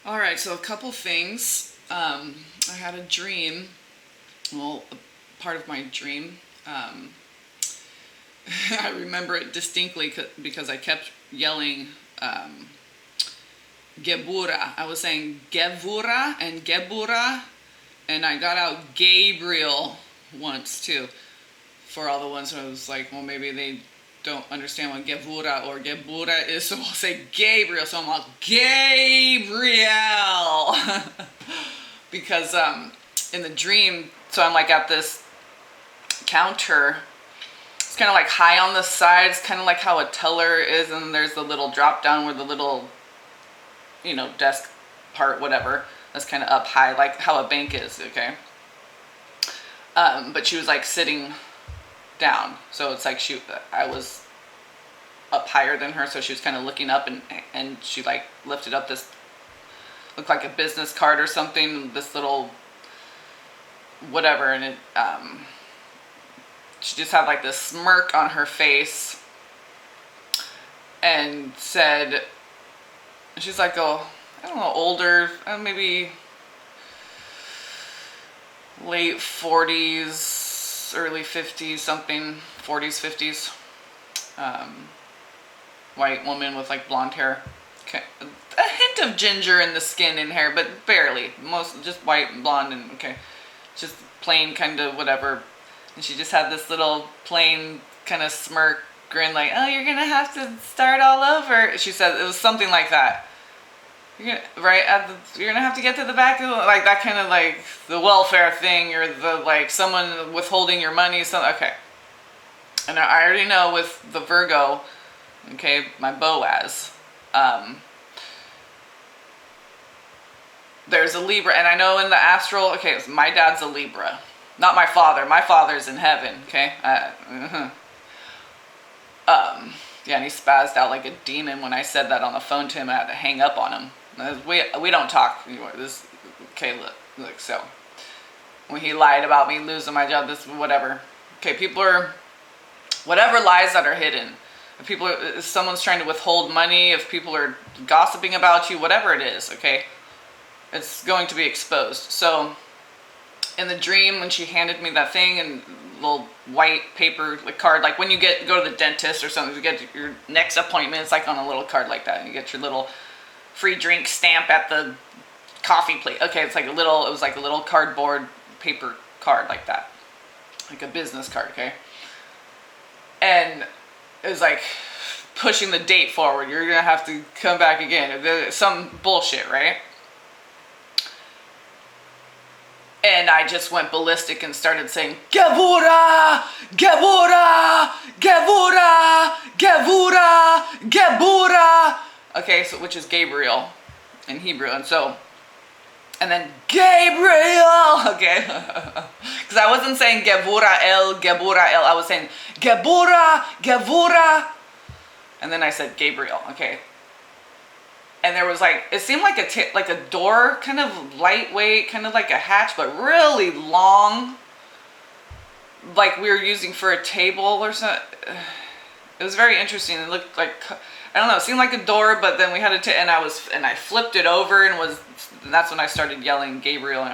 All right, so a couple things. I had a dream. Well, part of my dream. I remember it distinctly because I kept yelling Gebura. I was saying Gevura and Gebura, and I got out Gabriel once too. For all the ones who I was like, well, maybe they don't understand what Gevura or Gebura is, so I'll say Gabriel. So I'm like, Gabriel! Because in the dream, so I'm like at this counter. It's kind of like high on the sides, kind of like how a teller is, and there's the little drop down where the little, desk part, whatever, that's kind of up high, like how a bank is, okay? But she was like sitting down, so it's like I was up higher than her, so she was kind of looking up, and she like lifted up this, looked like a business card or something, this little whatever, and she just had like this smirk on her face, and said, she's like, oh, I don't know, older, maybe late 40s, early 50s, something, 40s, 50s. White woman with like blonde hair. Okay. A hint of ginger in the skin and hair, but barely. Most just white and blonde and okay. Just plain kind of whatever. And she just had this little plain kind of smirk grin like, oh, you're gonna have to start all over. She said it was something like that. You're gonna have to get to the back of like that kind of like the welfare thing or the like someone withholding your money. So okay. And I already know with the Virgo, okay, my Boaz, there's a Libra, and I know in the astral, okay, my dad's a Libra, not my father. My father's in heaven, okay. Yeah, and he spazzed out like a demon when I said that on the phone to him. I had to hang up on him. We don't talk anymore. This, okay, look. So when he lied about me losing my job, this whatever. Okay, people are whatever lies that are hidden. If someone's trying to withhold money, if people are gossiping about you, whatever it is, okay, it's going to be exposed. So in the dream, when she handed me that thing and little white paper card, like when you go to the dentist or something, you get your next appointment, it's like on a little card like that. You get your little free drink stamp at the coffee plate. Okay, it was like a little cardboard paper card like that, like a business card, okay? And it was like pushing the date forward. You're gonna have to come back again. Some bullshit, right? And I just went ballistic and started saying, Gevura! Gevura! Gevura! Gevura! Gevura! Okay, so which is Gabriel in Hebrew. And then Gabriel! Okay. Because I wasn't saying Gevura El, Gebura El. I was saying Gebura, Gevura. And then I said Gabriel. Okay. And there was like, it seemed like like a door, kind of lightweight, kind of like a hatch, but really long, like we were using for a table or something. It was very interesting. It looked like, I don't know, it seemed like a door, but then we had and I flipped it over and that's when I started yelling Gabriel.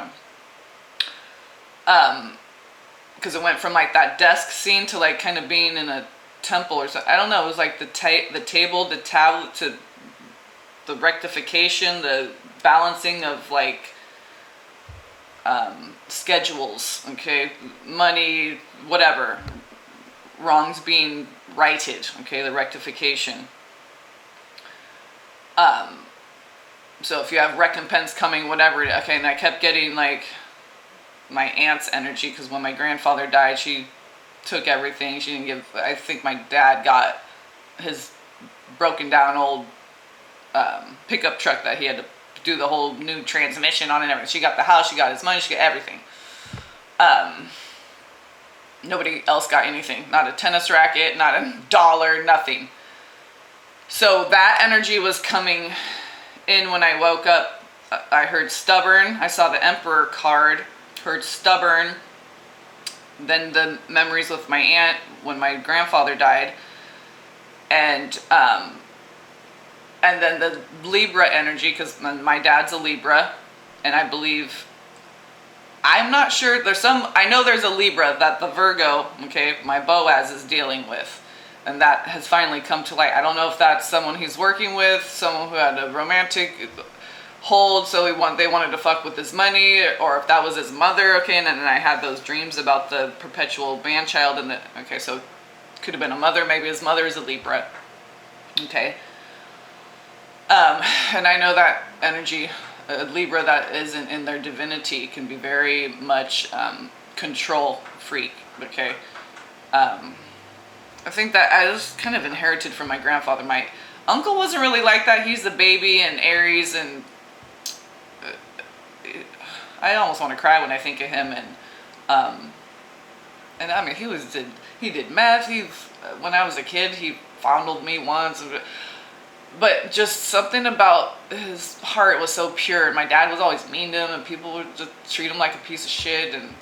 Because it went from like that desk scene to like kind of being in a temple or something. I don't know. It was like the table, the tablet, to the rectification, the balancing of like schedules, okay, money, whatever, wrongs being righted, okay, the rectification. So if you have recompense coming, whatever, okay, and I kept getting like my aunt's energy, because when my grandfather died, she took everything. She didn't give, I think my dad got his broken down old pickup truck that he had to do the whole new transmission on and everything. She got the house, she got his money, she got everything. Nobody else got anything. Not a tennis racket, not a dollar, nothing. So that energy was coming in when I woke up. I heard stubborn. I saw the Emperor card, heard stubborn. Then the memories with my aunt when my grandfather died. And And then the Libra energy, because my dad's a Libra, and I believe, I'm not sure, I know there's a Libra that the Virgo, okay, my Boaz is dealing with. And that has finally come to light. I don't know if that's someone he's working with, someone who had a romantic hold, so they wanted to fuck with his money, or if that was his mother, okay, and then I had those dreams about the perpetual man-child, okay, so it could have been a mother, maybe his mother is a Libra, okay. And I know that energy, a Libra that isn't in their divinity can be very much control freak, okay. I think that I was kind of inherited from my grandfather. My uncle wasn't really like that. He's the baby and Aries, and I almost want to cry when I think of him. And I mean, he did meth. When I was a kid, he fondled me once. But just something about his heart was so pure. And my dad was always mean to him, and people would just treat him like a piece of shit. And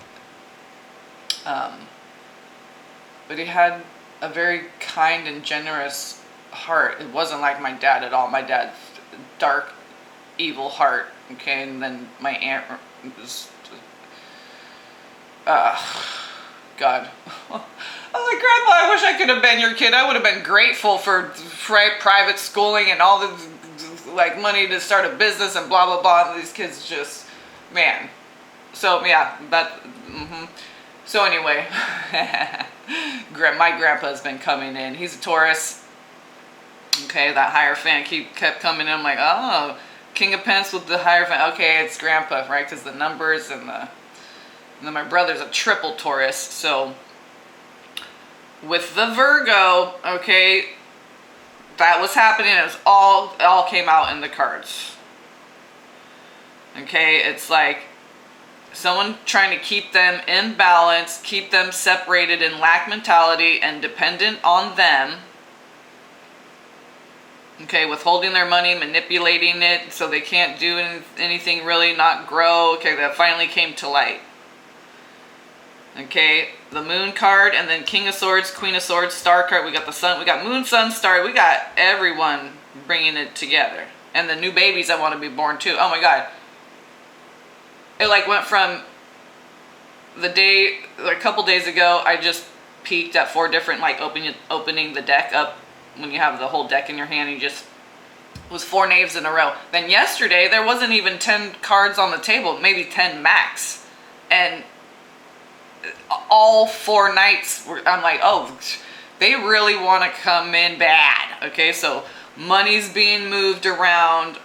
but he had a very kind and generous heart. It wasn't like my dad at all. My dad's dark, evil heart. Okay, and then my aunt was, God. I was like, Grandpa, I wish I could have been your kid. I would have been grateful for private schooling and all the like money to start a business and blah blah blah. And these kids just, man. So yeah, So anyway, my grandpa's been coming in. He's a Taurus. Okay, that Hierophant kept coming in. I'm like, oh, King of Pence with the Hierophant. Okay, it's Grandpa, right? Because the numbers and then my brother's a triple Taurus. So with the Virgo, okay, that was happening. It was all came out in the cards. Okay, it's like someone trying to keep them in balance, keep them separated in lack mentality and dependent on them. Okay, withholding their money, manipulating it so they can't do anything really, not grow. Okay, that finally came to light. Okay, the Moon card, and then King of Swords, Queen of Swords, Star card. We got the Sun, we got Moon, Sun, Star. We got everyone bringing it together. And the new babies that want to be born too. Oh my God. It like went from the day, like a couple days ago, I just peeked at 4 different, like opening the deck up when you have the whole deck in your hand. You just, was 4 knaves in a row. Then yesterday, there wasn't even 10 cards on the table, maybe 10 max. And all 4 nights, I'm like, oh, they really want to come in bad. Okay, so money's being moved around,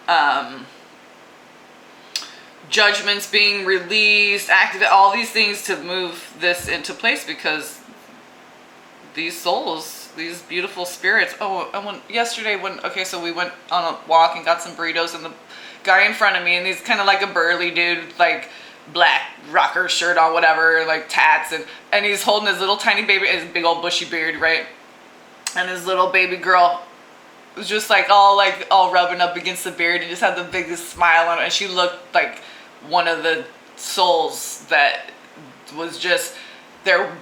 judgments being released, activate all these things to move this into place, because these souls, these beautiful spirits. Oh, okay, so we went on a walk and got some burritos, and the guy in front of me, and he's kind of like a burly dude, like black rocker shirt on, whatever, like tats, and he's holding his little tiny baby, his big old bushy beard, right? And his little baby girl was just like all rubbing up against the beard, and just had the biggest smile on her, and she looked like one of the souls that was just, they're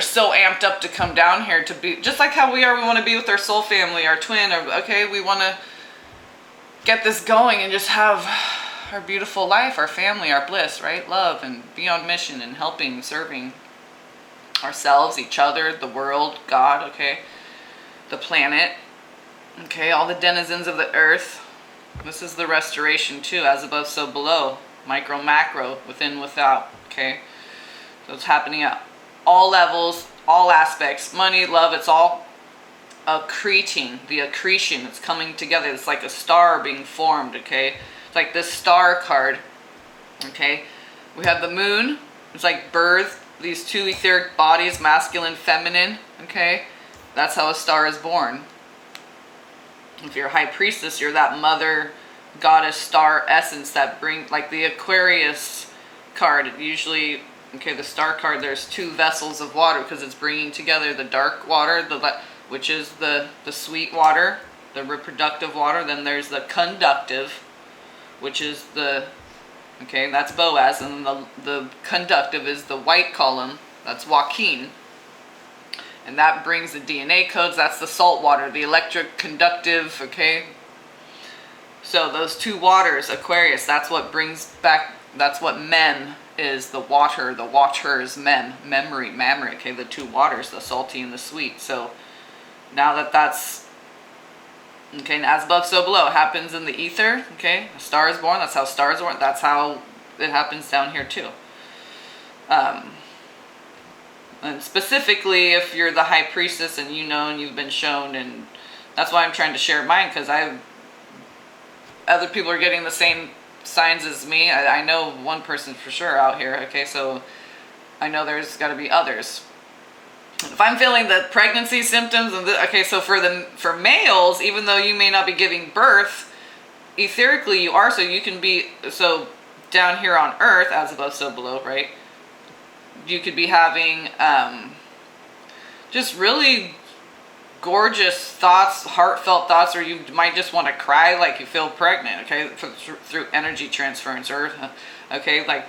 so amped up to come down here to be just like how we are. We want to be with our soul family, our twin, or okay, we want to get this going and just have our beautiful life, our family, our bliss, right? Love, and be on mission and helping, serving ourselves, each other, the world, God, okay, the planet, okay, all the denizens of the earth. This is the restoration too, as above, so below, micro, macro, within, without, okay? So it's happening at all levels, all aspects, money, love, it's all accreting, the accretion, it's coming together. It's like a star being formed, okay? It's like this star card, okay? We have the moon, it's like birth, these 2 etheric bodies, masculine, feminine, okay? That's how a star is born. If you're a high priestess, you're that mother, goddess, star essence that brings, like the Aquarius card, usually, okay, the star card, there's 2 vessels of water, because it's bringing together the dark water, which is the sweet water, the reproductive water. Then there's the conductive, which is okay, that's Boaz, and then the conductive is the white column, that's Joaquin. And that brings the DNA codes, that's the salt water, the electric conductive, okay, So those two waters, Aquarius, that's what brings back, that's what mem is, the water, the watchers, memory, okay, the two waters, the salty and the sweet. So now that's, okay, and as above, so below, it happens in the ether, okay, a star is born, that's how stars are born, that's how it happens down here too. And specifically, if you're the high priestess and you know and you've been shown, and that's why I'm trying to share mine, because other people are getting the same signs as me. I know one person for sure out here, okay, so I know there's got to be others. If I'm feeling the pregnancy symptoms, okay, so for males, even though you may not be giving birth, etherically you are, so you can be, so down here on earth, as above, so below, right? You could be having just really gorgeous thoughts, heartfelt thoughts, or you might just want to cry like you feel pregnant, okay, through energy transference, or, okay, like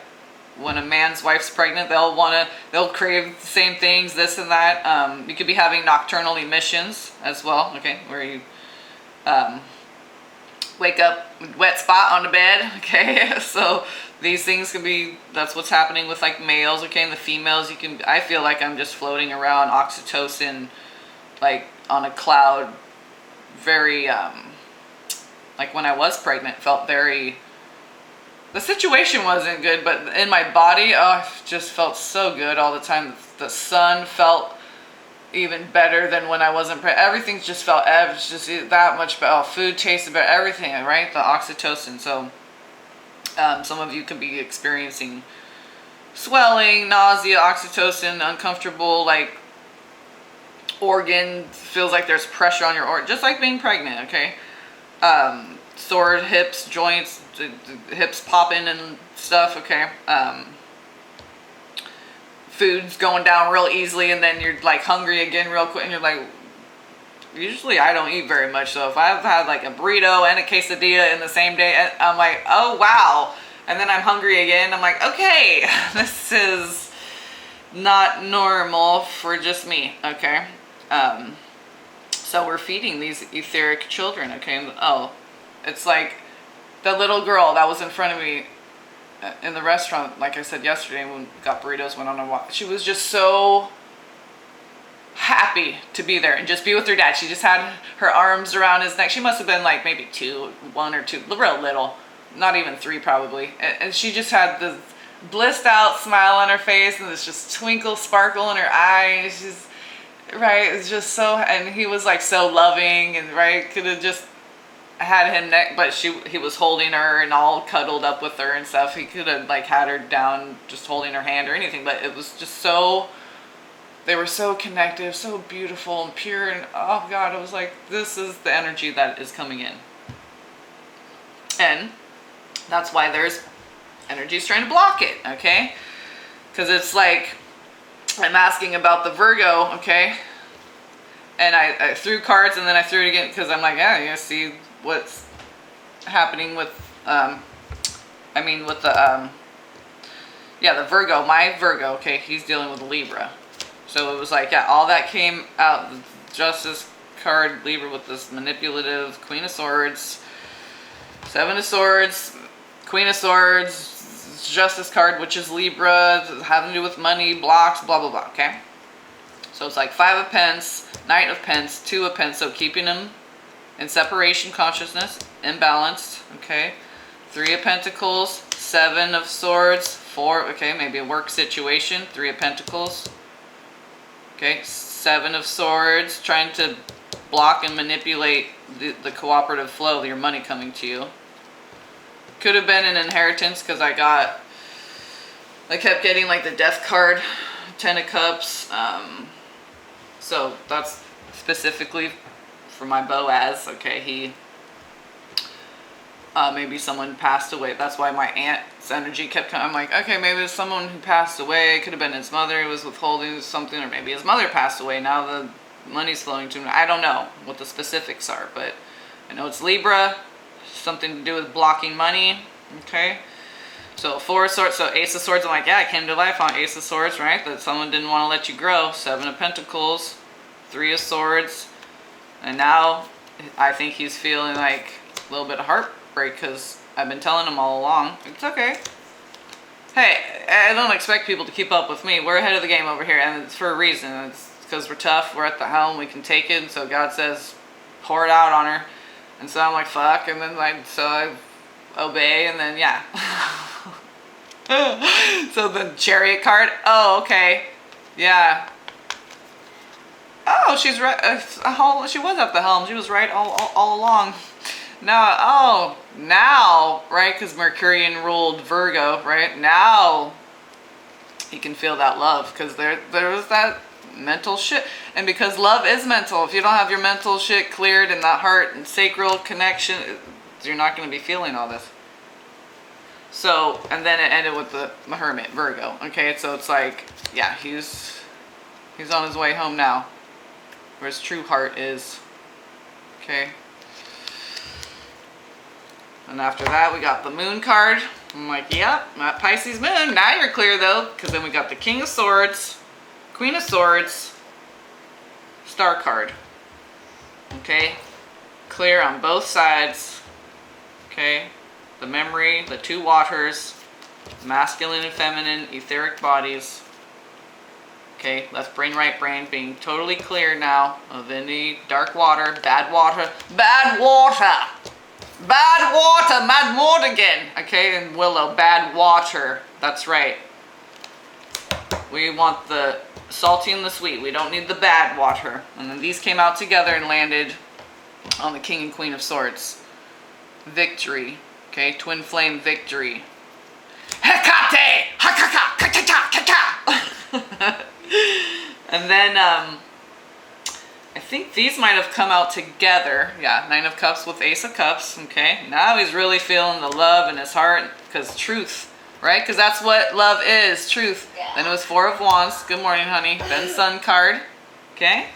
when a man's wife's pregnant, they'll crave the same things, this and that. You could be having nocturnal emissions as well, okay, where you wake up with wet spot on the bed, okay, so these things can be, that's what's happening with like males, okay, and the females, I feel like I'm just floating around oxytocin, like on a cloud, very, like when I was pregnant, felt very, the situation wasn't good, but in my body, oh, I just felt so good all the time. The sun felt even better than when I wasn't pregnant. Everything just felt, just that much better. Oh, food tasted better, everything, right? The oxytocin. So some of you could be experiencing swelling, nausea, oxytocin, uncomfortable, like organ, feels like there's pressure on your organ, just like being pregnant, okay? Sore hips, joints, the hips popping and stuff, okay? Food's going down real easily, and then you're like hungry again real quick, and you're like, usually I don't eat very much, so if I've had like a burrito and a quesadilla in the same day, I'm like, oh wow, and then I'm hungry again, I'm like, okay, this is not normal for just me, okay? So we're feeding these etheric children, okay? Oh, it's like the little girl that was in front of me in the restaurant, like I said yesterday, when we got burritos, went on a walk. She was just so happy to be there and just be with her dad. She just had her arms around his neck. She must have been like maybe 1 or 2, real little, not even 3 probably. And she just had this blissed out smile on her face and this just twinkle, sparkle in her eyes. She's, right, it's just so, and he was like so loving, and right, could have just had him neck, but he was holding her and all cuddled up with her and stuff. He could have like had her down, just holding her hand or anything, but it was just so, they were so connective, so beautiful and pure, and oh God, it was like, this is the energy that is coming in. And that's why there's energies trying to block it, okay? Because it's like, I'm asking about the Virgo, okay? And I threw cards and then I threw it again because I'm like, yeah, you see what's happening with, the Virgo, my Virgo, okay, he's dealing with Libra. So it was like, yeah, all that came out, the Justice card, Libra with this manipulative Queen of Swords, 7 of Swords, Queen of Swords, Justice card, which is Libra, having to do with money, blocks, blah, blah, blah, okay? So it's like 5 of Pence, Knight of Pence, 2 of Pence, so keeping them in separation consciousness, imbalanced, okay? 3 of Pentacles, 7 of Swords, 4, okay, maybe a work situation, 3 of Pentacles, okay? 7 of Swords, trying to block and manipulate the cooperative flow of your money coming to you. Could have been an inheritance because I kept getting like the Death card, 10 of Cups. So that's specifically for my Boaz. Okay, he maybe someone passed away. That's why my aunt's energy kept coming. I'm like, okay, maybe it's someone who passed away. It could have been his mother who was withholding something, or maybe his mother passed away. Now the money's flowing to him. I don't know what the specifics are, but I know it's Libra. Something to do with blocking money, okay? So 4 of Swords, so Ace of Swords, I'm like, yeah, I came to life on Ace of Swords, right? That someone didn't want to let you grow. 7 of Pentacles, 3 of Swords, and now I think he's feeling like a little bit of right? Because I've been telling them all along, it's okay. Hey, I don't expect people to keep up with me. We're ahead of the game over here, and it's for a reason. It's because we're tough, we're at the helm, we can take it, so God says, pour it out on her. And so I'm like, fuck, and then I obey, and then, yeah. So the chariot card, oh, okay, yeah. Oh, she's right, she was at the helm, she was right all along. Now, right, because Mercurian ruled Virgo, right, now you can feel that love, because there was that mental shit, and because love is mental, if you don't have your mental shit cleared and that heart and sacral connection, you're not going to be feeling all this. So, and then it ended with the Hermit, Virgo, okay, so it's like, yeah, he's on his way home now, where his true heart is, okay. And after that, we got the Moon card. I'm like, yep, that Pisces Moon. Now you're clear, though, because then we got the King of Swords, Queen of Swords, Star card. Okay? Clear on both sides. Okay? The memory, the two waters, masculine and feminine, etheric bodies. Okay? Left brain, right brain being totally clear now of any dark water, bad water. Bad water! Bad water, Mad Mordigan. Okay, and Willow, bad water. That's right. We want the salty and the sweet. We don't need the bad water. And then these came out together and landed on the King and Queen of Swords. Victory. Okay, twin flame victory. Hecate! Ha-ka-ka! And then, I think these might have come out together. Yeah, Nine of Cups with Ace of Cups. Okay, now he's really feeling the love in his heart, because truth, right? Because that's what love is, truth. Yeah. Then it was Four of Wands. Good morning, honey. Then Sun card. Okay.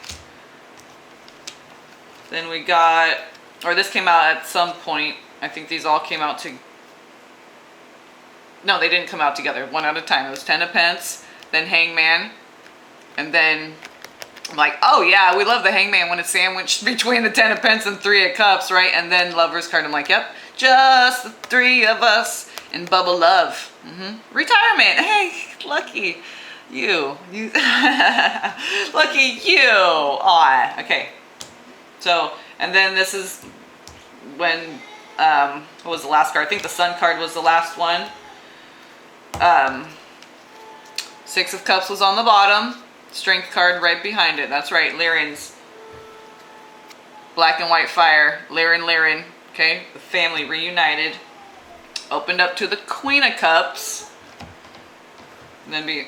Then we got, or this came out at some point. I think these all came out to, no, they didn't come out together. One at a time. It was Ten of Pence, then Hangman, and then I'm like, oh yeah, we love the Hangman when it's sandwiched between the Ten of Pence and Three of Cups, right? And then Lover's card, I'm like, yep, just the three of us in bubble love. Retirement, hey, lucky you. Lucky you. Aw, okay. So, and then this is when, what was the last card? I think the Sun card was the last one. Six of Cups was on the bottom. Strength card right behind it. That's right, Lyran's black and white fire. Lyran, okay? The family reunited. Opened up to the Queen of Cups. And then the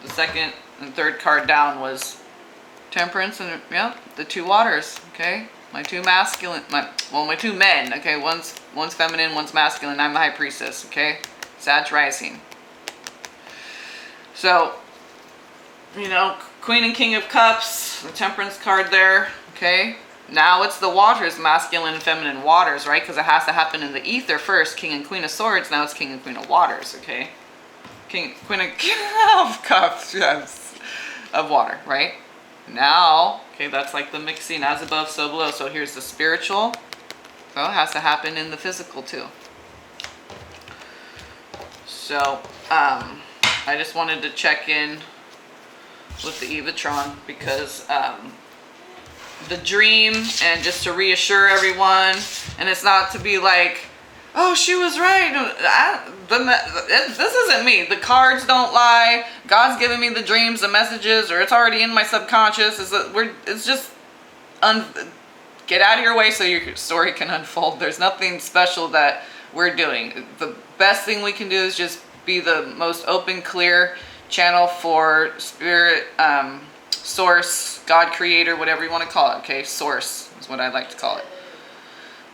second and third card down was Temperance and, yeah, the two waters, okay? My two masculine, my two men, okay? One's feminine, one's masculine. I'm the High Priestess, okay? Sag rising. So, you know, Queen and King of Cups, the Temperance card there, okay? Now it's the waters, masculine and feminine waters, right? Because it has to happen in the ether first. King and Queen of Swords, now it's King and Queen of Waters, okay? Queen of Cups, yes, of water, right? Now, okay, that's like the mixing, as above, so below. So here's the spiritual. So it has to happen in the physical too. So, I just wanted to check in with the Evatron because the dream, and just to reassure everyone, and it's not to be like, oh, she was right. This isn't me. The cards don't lie. God's giving me the dreams, the messages, or it's already in my subconscious. It's just get out of your way so your story can unfold. There's nothing special that we're doing. The best thing we can do is just be the most open, clear channel for spirit, source, God creator, whatever you want to call it, okay? Source is what I like to call it.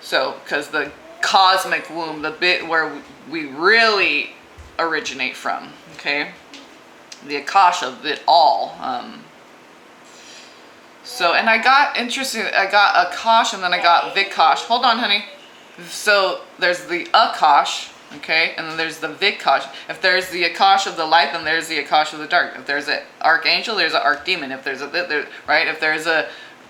So, because the cosmic womb, the bit where we really originate from, okay? The Akasha of it all. So, and I got Akash and then I got Vikash. Hold on, honey. So, there's the Akash, okay, and then there's the Vikash. If there's the Akash of the light, then there's the Akash of the dark. If there's an archangel, there's an archdemon. If there's right? If there's a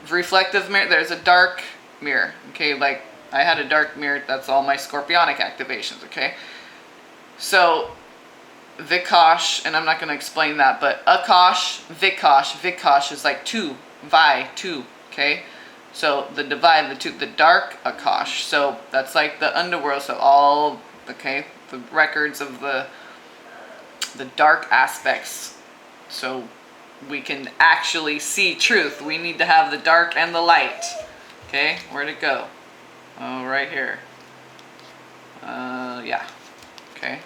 reflective mirror, there's a dark mirror. Okay, like I had a dark mirror. That's all my scorpionic activations, okay? So Vikosh, and I'm not going to explain that, but Akosh, Vikosh is like two, two, okay? So the divide, the dark Akash. So that's like the underworld. So all, okay, the records of the dark aspects. So we can actually see truth. We need to have the dark and the light. Okay, where'd it go? Oh, right here. Yeah. Okay.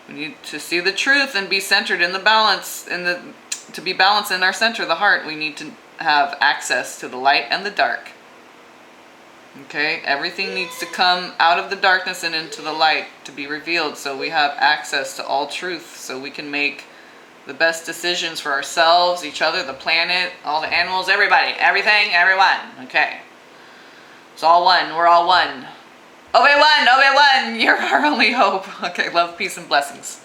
We need to see the truth and be centered in the balance, to be balanced in our center, the heart. We need to have access to the light and the dark. Okay, everything needs to come out of the darkness and into the light to be revealed, so we have access to all truth, so we can make the best decisions for ourselves, each other, the planet, all the animals, everybody, everything, everyone. Okay, it's all one. We're all one. Obey one, you're our only hope. Okay, love, peace, and blessings.